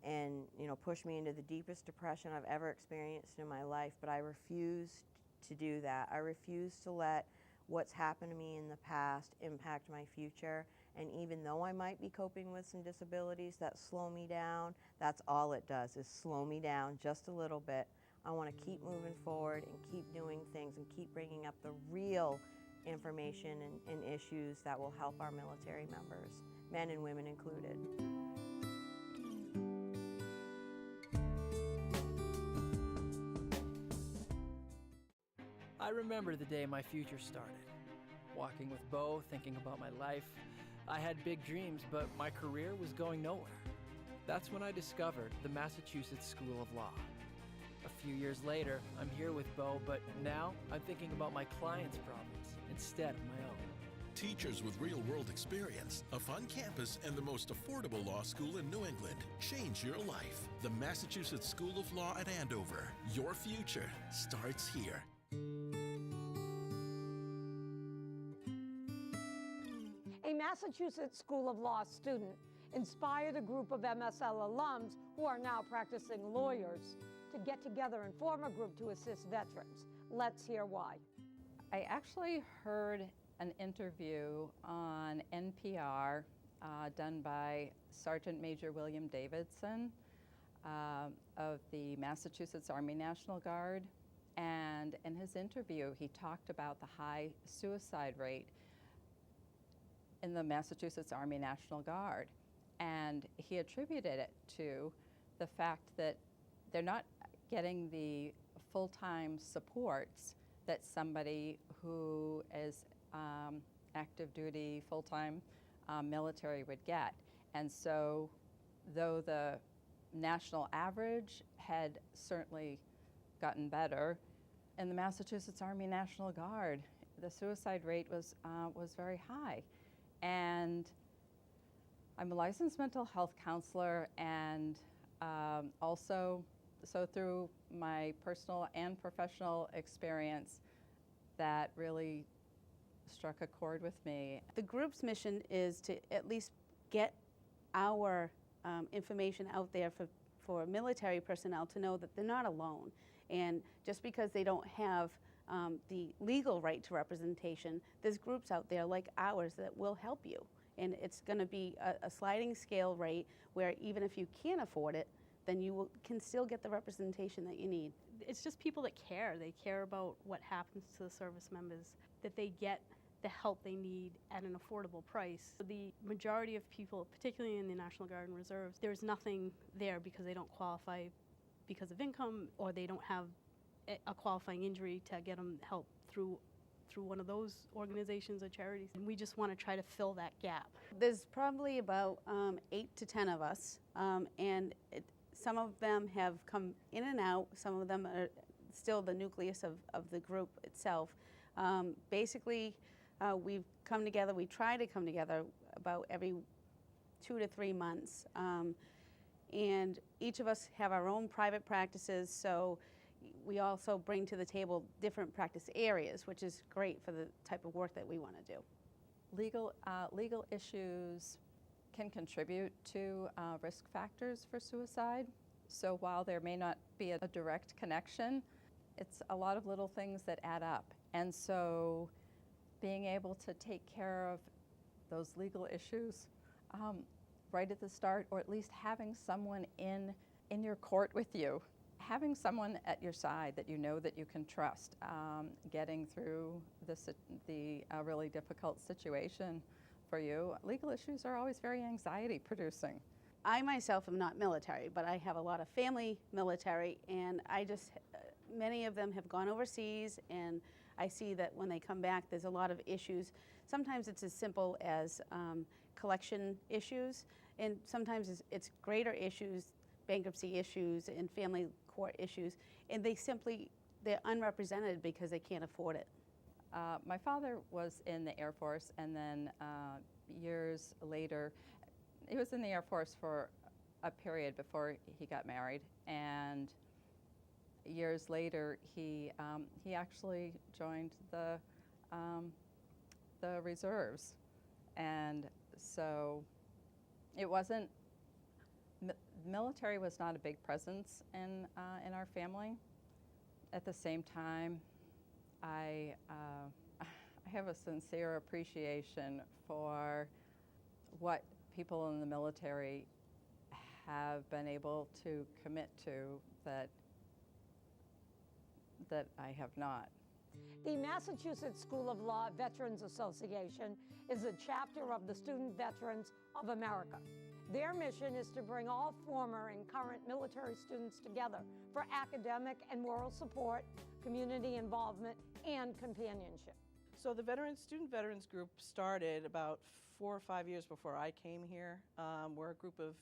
and push me into the deepest depression I've ever experienced in my life, but I refused to do that. I refuse to let what's happened to me in the past impact my future. And even though I might be coping with some disabilities that slow me down, that's all it does, is slow me down just a little bit. I want to keep moving forward and keep doing things and keep bringing up the real information and issues that will help our military members, men and women included. I remember the day my future started. Walking with Bo, thinking about my life. I had big dreams, but my career was going nowhere. That's when I discovered the Massachusetts School of Law. A few years later, I'm here with Bo, but now I'm thinking about my clients' problems instead of my own. Teachers with real-world experience, a fun campus, and the most affordable law school in New England. Change your life. The Massachusetts School of Law at Andover. Your future starts here. A Massachusetts School of Law student inspired a group of MSL alums who are now practicing lawyers to get together and form a group to assist veterans. Let's hear why. I actually heard an interview on NPR done by Sergeant Major William Davidson of the Massachusetts Army National Guard. And in his interview, he talked about the high suicide rate in the Massachusetts Army National Guard. And he attributed it to the fact that they're not getting the full-time supports that somebody who is active duty, full-time military would get. And so though the national average had certainly gotten better, in the Massachusetts Army National Guard, the suicide rate was very high. And I'm a licensed mental health counselor, and also, so through my personal and professional experience, that really struck a chord with me. The group's mission is to at least get our information out there for military personnel to know that they're not alone. And just because they don't have the legal right to representation, there's groups out there like ours that will help you. And it's going to be a sliding scale rate where even if you can't afford it, then you can still get the representation that you need. It's just people that care. They care about what happens to the service members, that they get the help they need at an affordable price. The majority of people, particularly in the National Guard and Reserves, there's nothing there because they don't qualify because of income, or they don't have a qualifying injury to get them help through one of those organizations or charities. And we just want to try to fill that gap. There's probably about 8 to 10 of us, and some of them have come in and out. Some of them are still the nucleus of the group itself. Basically, we've come together, we try to come together about every 2 to 3 months. And each of us have our own private practices, so we also bring to the table different practice areas, which is great for the type of work that we want to do. Legal issues can contribute to risk factors for suicide. So while there may not be a direct connection, it's a lot of little things that add up. And so being able to take care of those legal issues right at the start, or at least having someone in your court with you, having someone at your side that you know that you can trust, getting through the really difficult situation for you. Legal issues are always very anxiety producing. I myself am not military, but I have a lot of family military, and many of them have gone overseas, and I see that when they come back there's a lot of issues. Sometimes it's as simple as collection issues, and sometimes it's greater issues, bankruptcy issues and family court issues, and they're unrepresented because they can't afford it. My father was in the Air Force, and then years later, he was in the Air Force for a period before he got married, and years later he actually joined the reserves, and so it wasn't. Military was not a big presence in our family. At the same time, I have a sincere appreciation for what people in the military have been able to commit to that I have not. The Massachusetts School of Law Veterans Association is a chapter of the Student Veterans of America. Their mission is to bring all former and current military students together for academic and moral support, community involvement, and companionship. So the Student Veterans Group started about 4 or 5 years before I came here, where a group of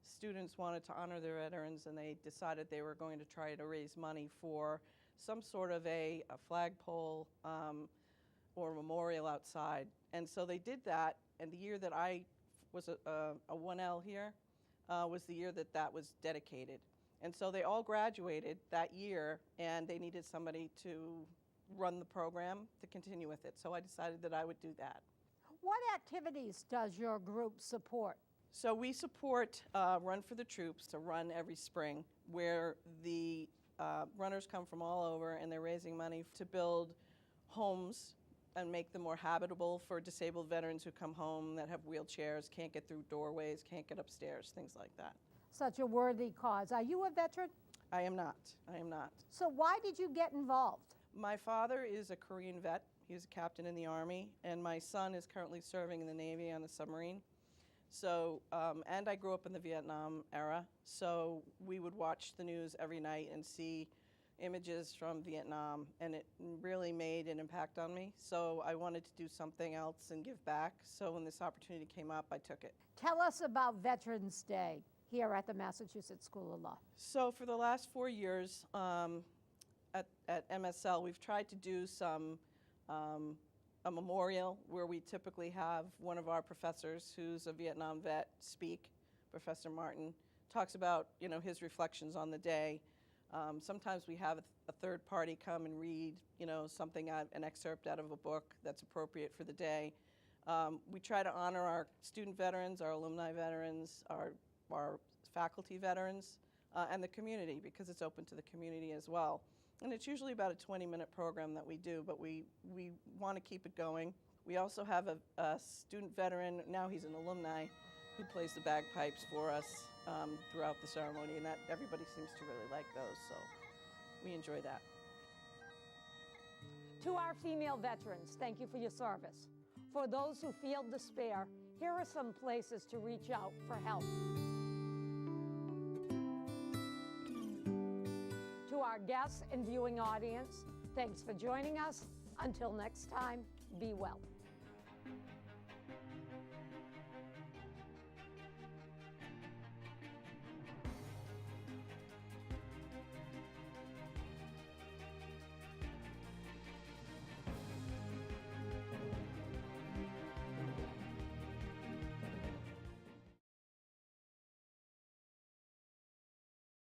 students wanted to honor their veterans, and they decided they were going to try to raise money for some sort of a flagpole or memorial outside. And so they did that, and the year that I was a 1L here was the year that was dedicated. And so they all graduated that year, and they needed somebody to run the program to continue with it. So I decided that I would do that. What activities does your group support? So we support Run for the Troops, to run every spring, where the runners come from all over, and they're raising money to build homes and make them more habitable for disabled veterans who come home that have wheelchairs, can't get through doorways, can't get upstairs, things like that. Such a worthy cause. Are you a veteran? I am not. I am not. So why did you get involved? My father is a Korean vet. He was a captain in the Army, and my son is currently serving in the Navy on a submarine. So, and I grew up in the Vietnam era, so we would watch the news every night and see images from Vietnam, and it really made an impact on me. So I wanted to do something else and give back. So when this opportunity came up, I took it. Tell us about Veterans Day here at the Massachusetts School of Law. So for the last 4 years at MSL, we've tried to do a memorial where we typically have one of our professors who's a Vietnam vet speak. Professor Martin talks about his reflections on the day. Sometimes we have a third party come and read something an excerpt out of a book that's appropriate for the day. We try to honor our student veterans, our alumni veterans, our faculty veterans, and the community, because it's open to the community as well. And it's usually about a 20-minute program that we do, but we want to keep it going. We also have a student veteran, now he's an alumni, who plays the bagpipes for us throughout the ceremony, and that everybody seems to really like those, so we enjoy that. To our female veterans, thank you for your service. For those who feel despair, here are some places to reach out for help. To to our guests and viewing audience, thanks for joining us. Until next time, be well.